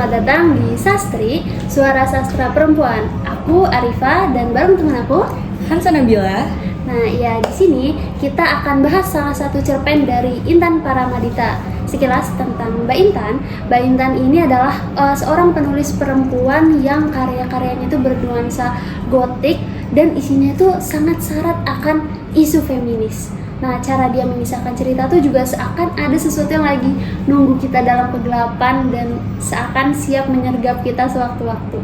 selamat datang di Sastri, Suara Sastra Perempuan. Aku Arifa dan bareng teman aku Hansa Nabila. Nah, ya di sini kita akan bahas salah satu cerpen dari Intan Paramadita. Sekilas tentang Mbak Intan. Mbak Intan ini adalah seorang penulis perempuan yang karya-karyanya itu bernuansa gotik dan isinya itu sangat syarat akan isu feminis. Nah, cara dia mengisahkan cerita tuh juga seakan ada sesuatu yang lagi nunggu kita dalam kegelapan dan seakan siap menyergap kita sewaktu-waktu.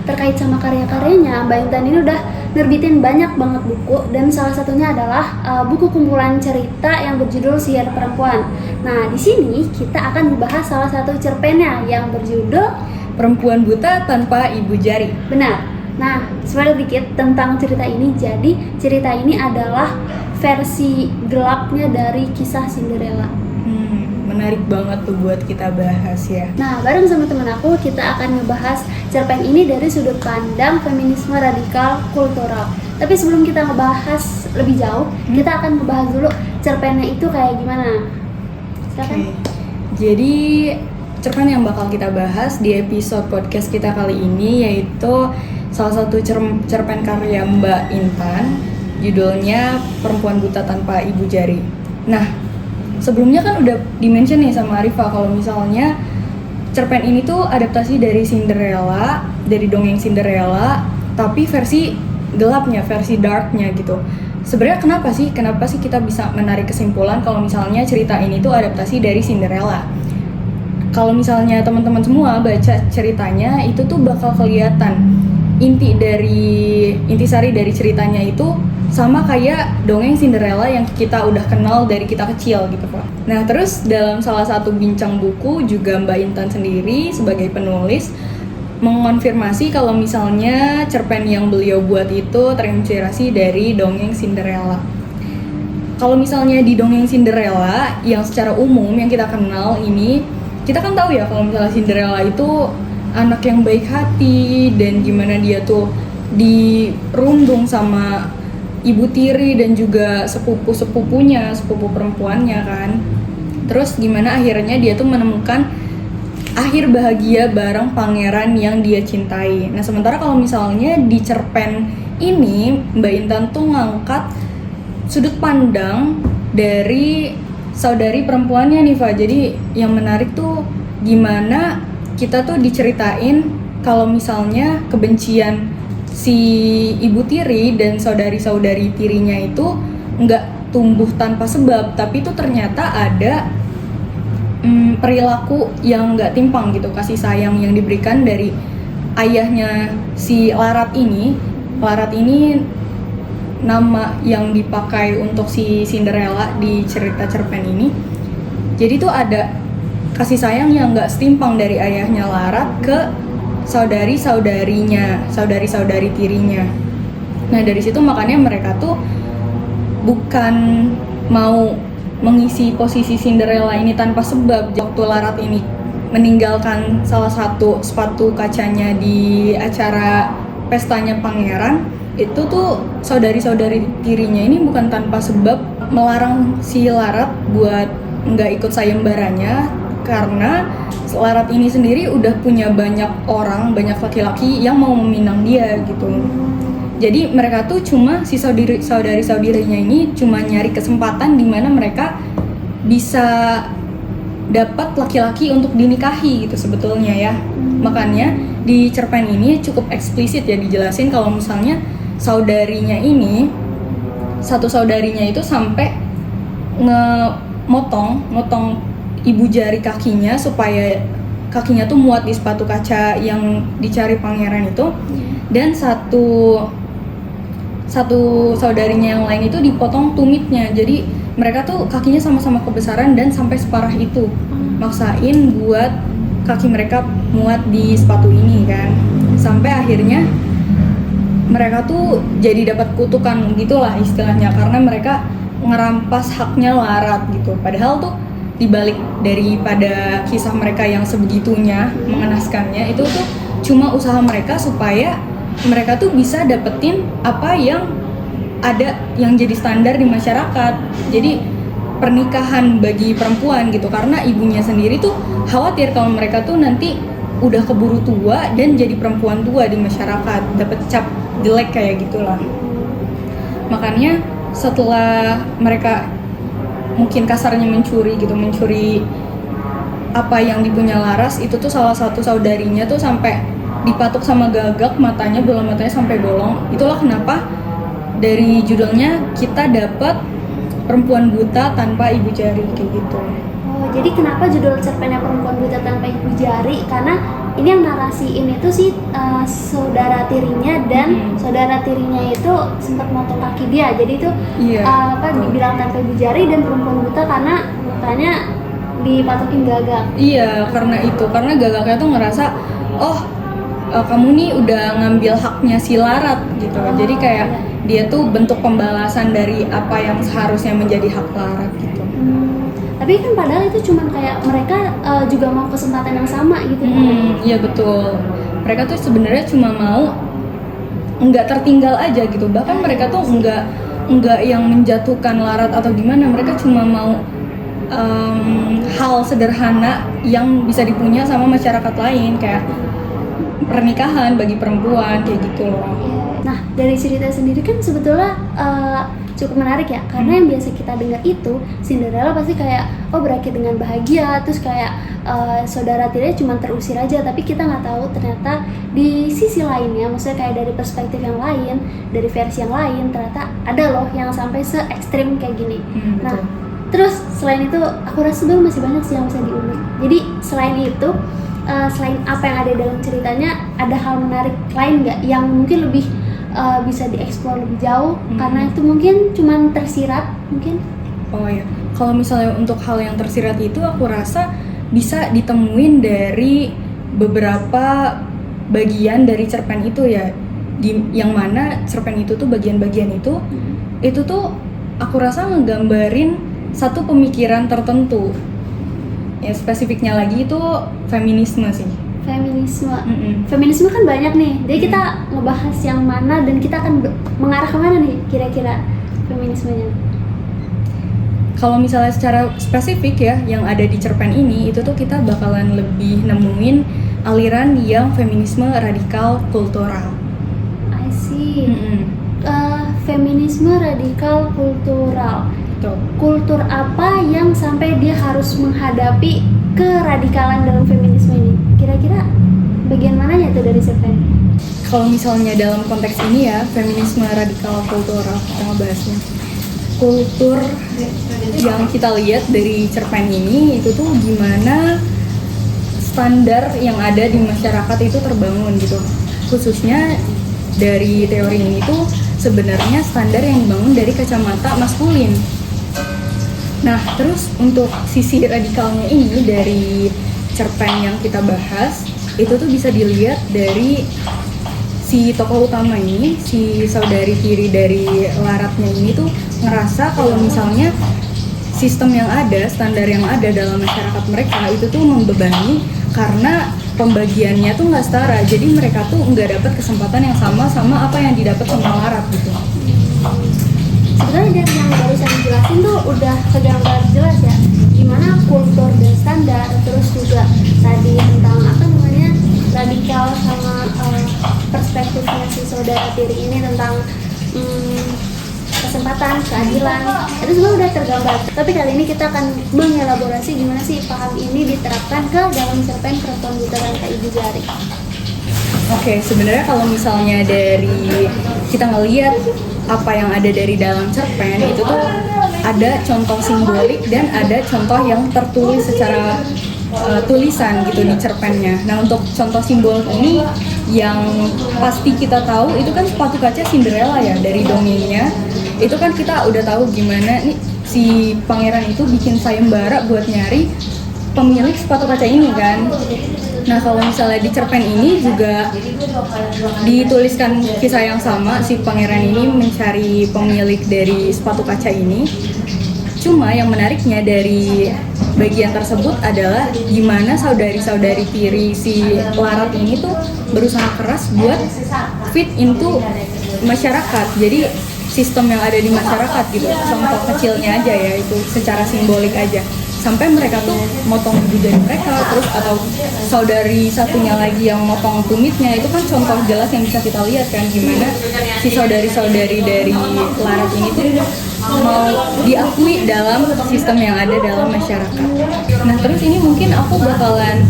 Terkait sama karya-karyanya, Mbak Intan ini udah nerbitin banyak banget buku dan salah satunya adalah buku kumpulan cerita yang berjudul Sihir Perempuan. Nah, di sini kita akan membahas salah satu cerpennya yang berjudul Perempuan Buta Tanpa Ibu Jari. Benar. Nah, spoiler dikit tentang cerita ini. Jadi, cerita ini adalah versi gelapnya dari kisah Cinderella. Menarik banget tuh buat kita bahas ya. Nah, bareng sama temen aku kita akan ngebahas cerpen ini dari sudut pandang feminisme radikal kultural. Tapi sebelum kita ngebahas lebih jauh, kita akan ngebahas dulu cerpennya itu kayak gimana. Silakan. Okay. Jadi cerpen yang bakal kita bahas di episode podcast kita kali ini yaitu salah satu cerpen karya Mbak Intan, judulnya Perempuan Buta Tanpa Ibu Jari. Nah, sebelumnya kan udah di-mention nih sama Arifa kalau misalnya cerpen ini tuh adaptasi dari Cinderella, dari dongeng Cinderella, tapi versi gelapnya, versi darknya gitu. Sebenarnya kenapa sih kita bisa menarik kesimpulan kalau misalnya cerita ini tuh adaptasi dari Cinderella? Kalau misalnya teman-teman semua baca ceritanya itu tuh bakal kelihatan intisari dari ceritanya itu sama kayak dongeng Cinderella yang kita udah kenal dari kita kecil gitu Pak. Nah terus dalam salah satu bincang buku juga Mbak Intan sendiri sebagai penulis mengonfirmasi kalau misalnya cerpen yang beliau buat itu terinspirasi dari dongeng Cinderella. Kalau misalnya di dongeng Cinderella yang secara umum yang kita kenal ini, kita kan tahu ya kalau misalnya Cinderella itu anak yang baik hati dan gimana dia tuh dirundung sama ibu tiri dan juga sepupu perempuannya kan. Terus gimana akhirnya dia tuh menemukan akhir bahagia bareng pangeran yang dia cintai. Nah sementara kalau misalnya di cerpen ini Mbak Intan tuh ngangkat sudut pandang dari saudari perempuannya nih Fa. Jadi yang menarik tuh gimana kita tuh diceritain kalau misalnya kebencian si ibu tiri dan saudari-saudari tirinya itu nggak tumbuh tanpa sebab, tapi itu ternyata ada perilaku yang nggak timpang gitu, kasih sayang yang diberikan dari ayahnya si Larat ini. Larat ini nama yang dipakai untuk si Cinderella di cerita cerpen ini. Jadi tuh ada kasih sayang yang nggak setimpang dari ayahnya Larat ke saudari-saudari tirinya. Nah dari situ makanya mereka tuh bukan mau mengisi posisi Cinderella ini tanpa sebab. Waktu Larat ini meninggalkan salah satu sepatu kacanya di acara pestanya pangeran, itu tuh saudari-saudari tirinya ini bukan tanpa sebab melarang si Larat buat nggak ikut sayembaranya, karena Larat ini sendiri udah punya banyak laki-laki yang mau meminang dia gitu. Jadi mereka tuh cuma si saudari-saudarinya ini cuma nyari kesempatan di mana mereka bisa dapat laki-laki untuk dinikahi gitu sebetulnya ya. Makanya di cerpen ini cukup eksplisit ya dijelasin kalau misalnya satu saudarinya itu sampai motong ibu jari kakinya supaya kakinya tuh muat di sepatu kaca yang dicari pangeran itu, dan satu saudarinya yang lain itu dipotong tumitnya. Jadi mereka tuh kakinya sama-sama kebesaran dan sampai separah itu maksain buat kaki mereka muat di sepatu ini kan, sampai akhirnya mereka tuh jadi dapat kutukan gitulah istilahnya karena mereka ngerampas haknya Larat gitu. Padahal tuh dibalik daripada kisah mereka yang sebegitunya mengenaskannya, itu tuh cuma usaha mereka supaya mereka tuh bisa dapetin apa yang ada yang jadi standar di masyarakat. Jadi pernikahan bagi perempuan gitu, karena ibunya sendiri tuh khawatir kalau mereka tuh nanti udah keburu tua dan jadi perempuan tua di masyarakat, dapat cap jelek kayak gitulah. Makanya setelah mereka mungkin kasarnya mencuri apa yang dipunya Laras, itu tuh salah satu saudarinya tuh sampai dipatuk sama gagak, bola matanya sampai bolong. Itulah kenapa dari judulnya kita dapat perempuan buta tanpa ibu jari kayak gitu. Oh, jadi kenapa judul cerpennya perempuan buta tanpa ibu jari? Karena ini yang narasiin itu sih saudara tirinya, dan saudara tirinya itu sempat motong kaki dia. Jadi itu dibilang tanpa ibu jari dan perempuan buta karena matanya dipatokin gagak. Iya, karena gagaknya tuh ngerasa, kamu nih udah ngambil haknya si Larat gitu. Jadi kayak dia tuh bentuk pembalasan dari apa yang seharusnya menjadi hak Larat gitu. Tapi kan padahal itu cuman kayak mereka juga mau kesempatan yang sama gitu. Iya betul. Mereka tuh sebenarnya cuma mau nggak tertinggal aja gitu. Bahkan mereka tuh nggak yang menjatuhkan Larat atau gimana. Mereka cuma mau hal sederhana yang bisa dipunya sama masyarakat lain, kayak pernikahan bagi perempuan kayak gitu loh. Nah, dari cerita sendiri kan sebetulnya cukup menarik ya, karena yang biasa kita dengar itu Cinderella pasti kayak berakhir dengan bahagia, terus kayak saudara tirinya cuma terusir aja, tapi kita nggak tahu ternyata di sisi lainnya, maksudnya kayak dari perspektif yang lain, dari versi yang lain, ternyata ada loh yang sampai se ekstrim kayak gini. Nah, terus selain itu aku rasa sebenarnya masih banyak sih yang bisa diulik. Jadi selain itu, selain apa yang ada dalam ceritanya, ada hal menarik lain nggak yang mungkin lebih bisa dieksplor lebih jauh, karena itu mungkin cuman tersirat mungkin. Oh ya, kalau misalnya untuk hal yang tersirat itu aku rasa bisa ditemuin dari beberapa bagian dari cerpen itu ya, yang mana cerpen itu tuh bagian-bagian itu tuh aku rasa ngegambarin satu pemikiran tertentu. Ya spesifiknya lagi itu feminisme sih. Feminisme kan banyak nih, jadi kita ngebahas yang mana dan kita akan mengarah kemana nih kira-kira feminismenya? Kalau misalnya secara spesifik ya, yang ada di cerpen ini itu tuh kita bakalan lebih nemuin aliran yang feminisme radikal kultural. I see. Feminisme radikal kultural. Tuh. Kultur apa yang sampai dia harus menghadapi keradikalan dalam feminisme ini? Kira-kira bagian mananya tuh dari cerpen? Kalau misalnya dalam konteks ini ya, feminisme radikal kultural, kita ngebahasnya kultur yang kita lihat dari cerpen ini itu tuh gimana standar yang ada di masyarakat itu terbangun gitu. Khususnya dari teori ini tuh sebenarnya standar yang dibangun dari kacamata maskulin. Nah, terus untuk sisi radikalnya ini dari cerpen yang kita bahas, itu tuh bisa dilihat dari si tokoh utama ini, si saudari tiri dari Laratnya ini tuh ngerasa kalau misalnya sistem yang ada, standar yang ada dalam masyarakat mereka itu tuh membebani karena pembagiannya tuh nggak setara. Jadi mereka tuh nggak dapat kesempatan yang sama apa yang didapat sama Larat gitu. Sebenarnya dari yang barusan dijelasin tuh udah kegambar jelas ya, gimana kultur dan standar, terus juga tadi tentang radikal sama perspektifnya si saudara tiri ini tentang kesempatan, keadilan, itu semua udah tergambar. Tapi kali ini kita akan mengelaborasi gimana sih paham ini diterapkan ke dalam cerpen perempuan buta tanpa ibu jari. Oke, sebenarnya kalau misalnya dari kita ngelihat apa yang ada dari dalam cerpen itu tuh ada contoh simbolik dan ada contoh yang tertulis secara tulisan gitu di cerpennya. Nah, untuk contoh simbol ini yang pasti kita tahu itu kan sepatu kaca Cinderella ya, dari dongengnya. Itu kan kita udah tahu gimana nih si pangeran itu bikin sayembara buat nyari pemilik sepatu kaca ini kan. Nah, kalau misalnya di cerpen ini juga dituliskan kisah yang sama, si pangeran ini mencari pemilik dari sepatu kaca ini. Cuma yang menariknya dari bagian tersebut adalah gimana saudari-saudari tiri si Larat ini tuh berusaha keras buat fit into masyarakat. Jadi sistem yang ada di masyarakat gitu. Contoh kecilnya aja ya, itu secara simbolik aja. sampai mereka tuh motong ibu jari mereka, terus atau saudari satunya lagi yang motong tumitnya. Itu kan contoh jelas yang bisa kita lihat kan, gimana si saudari-saudari dari Larat ini tuh mau diakui dalam sistem yang ada dalam masyarakat. Nah terus ini mungkin aku bakalan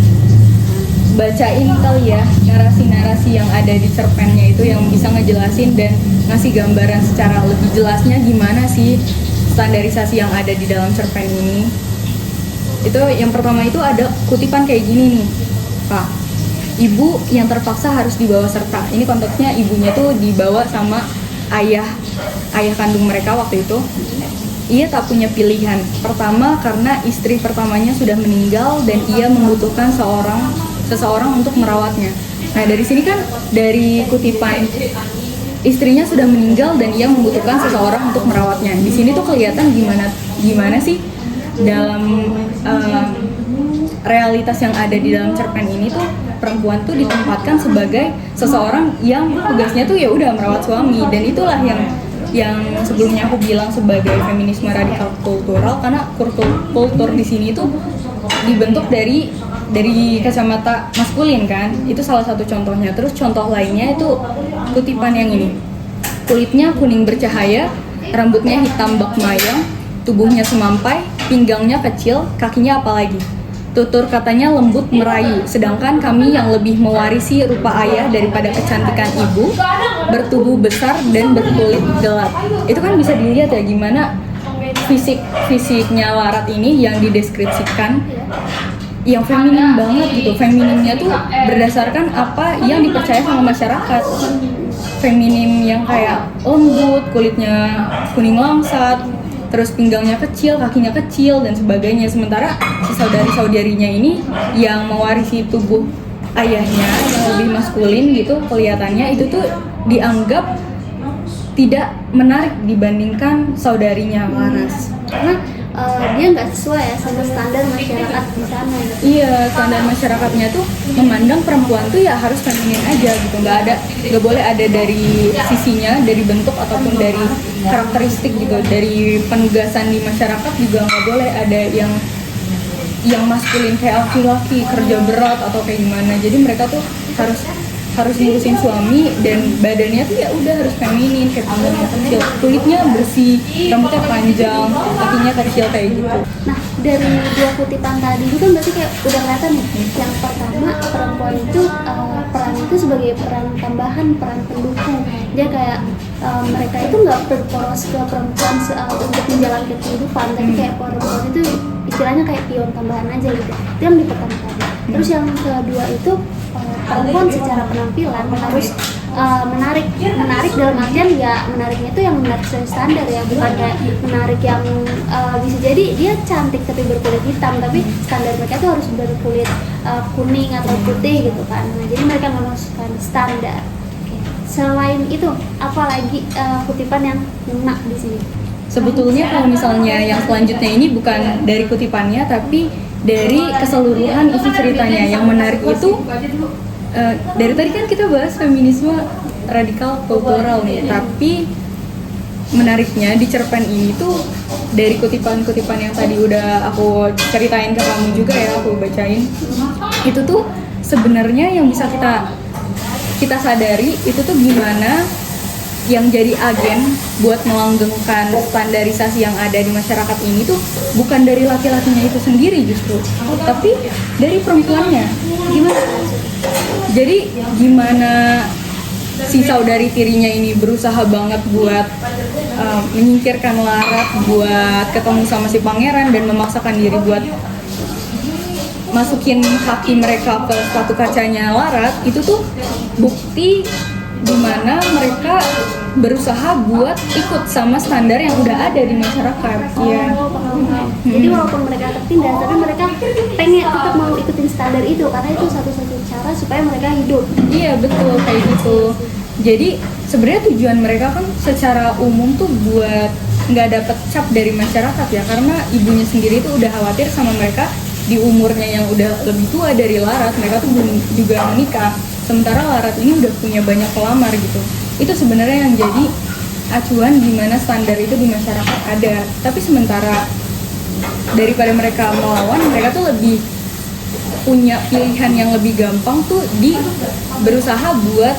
bacain kali ya narasi-narasi yang ada di cerpennya itu, yang bisa ngejelasin dan ngasih gambaran secara lebih jelasnya gimana sih standarisasi yang ada di dalam cerpen ini. Itu yang pertama itu ada kutipan kayak gini nih, Pak. Ibu yang terpaksa harus dibawa serta. Ini konteksnya ibunya tuh dibawa sama ayah kandung mereka waktu itu. Ia tak punya pilihan. Pertama karena istri pertamanya sudah meninggal dan ia membutuhkan seseorang untuk merawatnya. Nah dari sini kan dari kutipan istrinya sudah meninggal dan ia membutuhkan seseorang untuk merawatnya. Di sini tuh kelihatan gimana sih dalam realitas yang ada di dalam cerpen ini tuh perempuan tuh ditempatkan sebagai seseorang yang tugasnya tuh ya udah merawat suami. Dan itulah yang sebelumnya aku bilang sebagai feminisme radikal kultural, karena kultur di sini tuh dibentuk dari kacamata maskulin kan. Itu salah satu contohnya. Terus contoh lainnya itu kutipan yang ini. Kulitnya kuning bercahaya, rambutnya hitam bak mayang, tubuhnya semampai, pinggangnya kecil, kakinya apalagi. Tutur katanya lembut merayu, sedangkan kami yang lebih mewarisi rupa ayah daripada kecantikan ibu, bertubuh besar dan berkulit gelap. Itu kan bisa dilihat ya gimana fisiknya Larat ini yang dideskripsikan yang feminin banget gitu. Femininnya tuh berdasarkan apa yang dipercaya sama masyarakat. Feminim yang kayak lembut, kulitnya kuning langsat, terus pinggangnya kecil, kakinya kecil dan sebagainya. Sementara si saudari-saudarinya ini yang mewarisi tubuh ayahnya yang lebih maskulin gitu, kelihatannya itu tuh dianggap tidak menarik dibandingkan saudarinya Laras. Karena dia nggak sesuai ya sama standar masyarakat di sana gitu. Iya, standar masyarakatnya tuh memandang perempuan tuh ya harus feminin aja gitu, nggak boleh ada dari sisinya, dari bentuk ataupun dari karakteristik gitu, dari penugasan di masyarakat juga nggak boleh ada yang maskulin kayak laki-laki kerja berat atau kayak gimana. Jadi mereka tuh harus ngurusin suami dan badannya tuh ya udah harus feminin, kayak pinggangnya kecil, kulitnya bersih, rambutnya panjang, kakinya kecil kayak gitu. Nah dari dua kutipan tadi itu kan berarti kayak udah kelihatan nih. Yang pertama perempuan itu peran itu sebagai peran tambahan, peran pendukung. Dia kayak mereka itu nggak berporos ke perempuan untuk menjalankan kehidupan, tapi kayak perempuan itu istilahnya kayak pion tambahan aja gitu. Itu yang di pertama tadi. Terus yang kedua itu perempuan secara penampilan harus menarik dalam artian ya menariknya itu yang menarik sesuai standar ya, bukan kayak menarik yang bisa jadi dia cantik tapi berkulit hitam, tapi standar mereka tuh harus berkulit kuning atau putih gitu kan. Nah, jadi mereka memasukkan standar. Oke. Selain itu apalagi kutipan yang ngena di sini? Sebetulnya kalau misalnya yang selanjutnya ini bukan dari kutipannya tapi dari keseluruhan isi ceritanya. Yang menarik itu dari tadi kan kita bahas feminisme radikal kultural nih, tapi menariknya di cerpen ini tuh dari kutipan-kutipan yang tadi udah aku ceritain ke kamu juga ya, aku bacain, itu tuh sebenarnya yang bisa kita sadari itu tuh gimana yang jadi agen buat melanggengkan standarisasi yang ada di masyarakat ini tuh bukan dari laki-lakinya itu sendiri justru, tapi dari perempuannya. Gimana? Jadi gimana si saudari tirinya ini berusaha banget buat menyingkirkan Larat, buat ketemu sama si pangeran dan memaksakan diri buat masukin kaki mereka ke sepatu kacanya Larat. Itu tuh bukti dimana mereka berusaha buat ikut sama standar yang udah ada di masyarakat. Iya. Jadi walaupun mereka tertindas, tapi mereka pengen tetap mau ikutin standar itu karena itu satu-satunya cara supaya mereka hidup. Iya betul kayak gitu. Jadi sebenarnya tujuan mereka kan secara umum tuh buat nggak dapet cap dari masyarakat ya, karena ibunya sendiri tuh udah khawatir sama mereka di umurnya yang udah lebih tua dari Larat. Mereka tuh belum juga menikah. Sementara Larat ini udah punya banyak pelamar gitu. Itu sebenarnya yang jadi acuan gimana standar itu di masyarakat ada. Tapi sementara daripada mereka melawan, mereka tuh lebih punya pilihan yang lebih gampang tuh di berusaha buat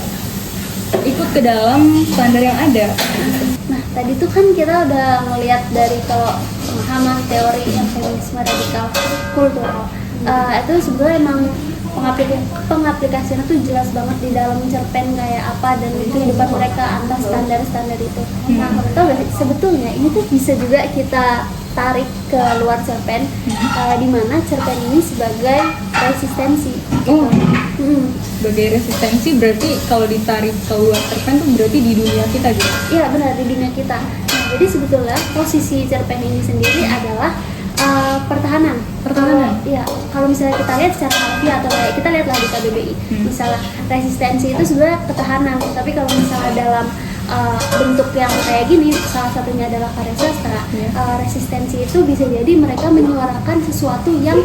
ikut ke dalam standar yang ada. Nah, tadi tuh kan kita udah ngeliat dari kalau pemahaman teori yang feminisme radikal kultural. Itu sebenarnya emang pengaplikasiannya tuh jelas banget di dalam cerpen kayak apa dan kehidupan mereka atas standar-standar itu. Nah, kamu tahu gak sih, sebetulnya ini tuh bisa juga kita tarik ke luar cerpen, di mana cerpen ini sebagai resistensi. Oh, sebagai resistensi berarti kalau ditarik keluar cerpen tuh berarti di dunia kita gitu? Iya benar, di dunia kita. Nah, jadi sebetulnya posisi cerpen ini sendiri adalah pertahanan. Iya, kalau misalnya kita lihat secara harfiah atau kayak kita lihatlah di KBBI, misalnya resistensi itu sebenarnya ketahanan. Tapi kalau misalnya dalam bentuk yang kayak gini, salah satunya adalah karya sastra, resistensi itu bisa jadi mereka menyuarakan sesuatu yang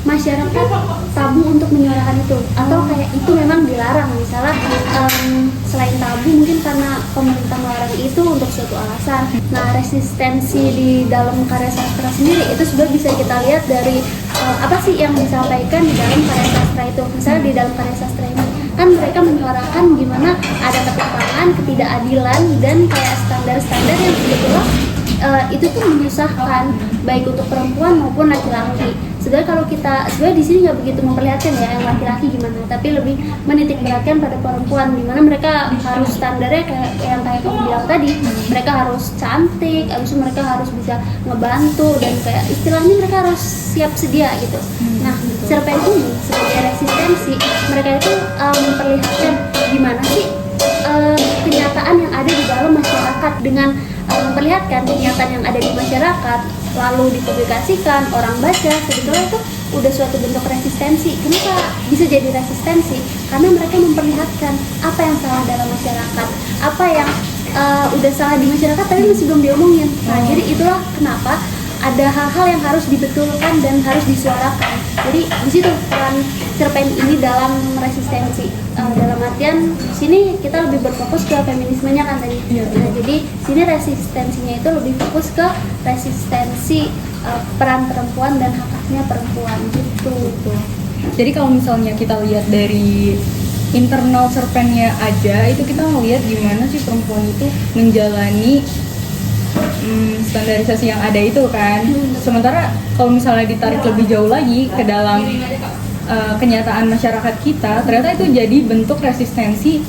masyarakat tabu untuk menyuarakan itu, atau kayak itu memang dilarang. Misalnya selain tabu mungkin karena pemerintah melarang itu untuk suatu alasan. Nah, resistensi di dalam karya sastra sendiri itu sudah bisa kita lihat dari apa sih yang disampaikan di dalam karya sastra itu. Misalnya di dalam karya sastra ini kan mereka menyuarakan gimana ada ketimpangan, ketidakadilan, dan kayak standar-standar yang sebetulnya itu tuh menyusahkan baik untuk perempuan maupun laki-laki. Sebenarnya kalau kita sebenarnya di sini nggak begitu memperlihatkan ya yang laki-laki gimana, tapi lebih menitik beratkan pada perempuan, di mana mereka harus standarnya kayak yang kayak kamu bilang tadi, mereka harus cantik, abis itu mereka harus bisa ngebantu, dan kayak istilahnya mereka harus siap sedia gitu. Nah, cerpen ini sebagai resistensi mereka itu memperlihatkan gimana sih kenyataan yang ada di dalam masyarakat dengan memperlihatkan kenyataan yang ada di masyarakat lalu dipublikasikan, orang baca, sebetulnya itu udah suatu bentuk resistensi. Kenapa bisa jadi resistensi? Karena mereka memperlihatkan apa yang salah dalam masyarakat, apa yang udah salah di masyarakat tapi masih belum diomongin. Nah, jadi itulah kenapa ada hal-hal yang harus dibetulkan dan harus disuarakan. Jadi di situ peran cerpen ini dalam resistensi. Dalam artian sini kita lebih berfokus ke feminismenya kan tadi. Nah, jadi sini resistensinya itu lebih fokus ke resistensi peran perempuan dan hak-haknya perempuan gitu. Jadi kalau misalnya kita lihat dari internal cerpennya aja, itu kita ngelihat gimana sih perempuan itu menjalani standarisasi yang ada itu kan. Sementara kalau misalnya ditarik lebih jauh lagi ke dalam kenyataan masyarakat kita, ternyata itu jadi bentuk resistensi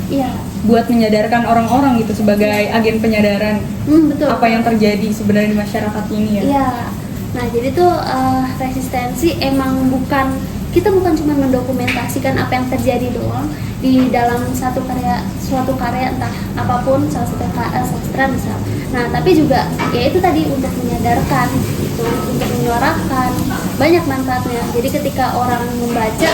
buat menyadarkan orang-orang gitu sebagai agen penyadaran betul. Apa yang terjadi sebenarnya di masyarakat ini ya. Iya. Nah, jadi tuh resistensi emang kita bukan cuma mendokumentasikan apa yang terjadi doang di dalam suatu karya entah apapun, salah satu sastra misal. Nah, tapi juga ya itu tadi untuk menyadarkan gitu, untuk menyuarakan, banyak manfaatnya. Jadi ketika orang membaca,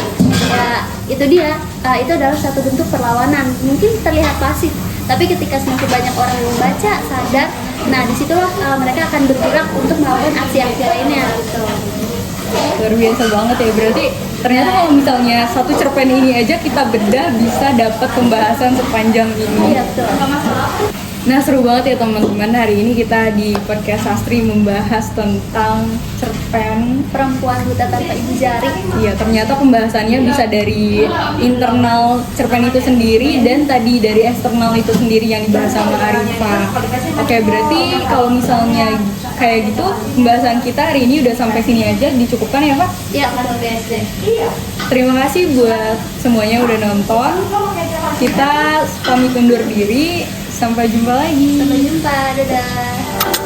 ya itu dia, itu adalah satu bentuk perlawanan. Mungkin terlihat pasif, tapi ketika semakin banyak orang yang membaca, sadar, nah disitulah mereka akan bergerak untuk melakukan aksi-aksi lainnya gitu. Luar biasa banget ya, berarti ternyata kalau misalnya satu cerpen ini aja kita bedah bisa dapat pembahasan sepanjang ini. Iya, betul. Nah, seru banget ya teman-teman, hari ini kita di podcast Sastri membahas tentang cerpen Perempuan Buta Tanpa Ibu Jari. Iya, ternyata pembahasannya bisa dari internal cerpen itu sendiri dan tadi dari eksternal itu sendiri yang dibahas sama Arifa. Oke, berarti kalau misalnya kayak gitu pembahasan kita hari ini udah sampai sini aja, dicukupkan ya Pak? Iya, biasa. Terima kasih buat semuanya udah nonton. Kita pamit undur diri, sampai jumpa lagi. Sampai jumpa, dadah.